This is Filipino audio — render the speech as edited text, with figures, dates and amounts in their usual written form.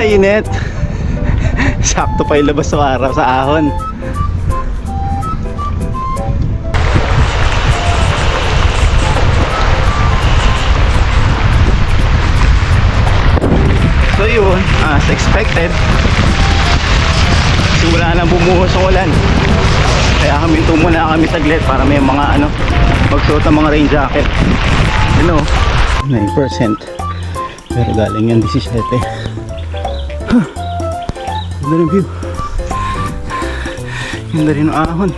init. Sakto pa ilabas sa araw sa ahon. So yun, as expected, simula nang bumuhos ang ulan. Kaya muna kami saglit para may mga magsuot ng mga rain jacket. 9%. Pero galing yung 17. Ganda ng view. Ganda rin ang ahon.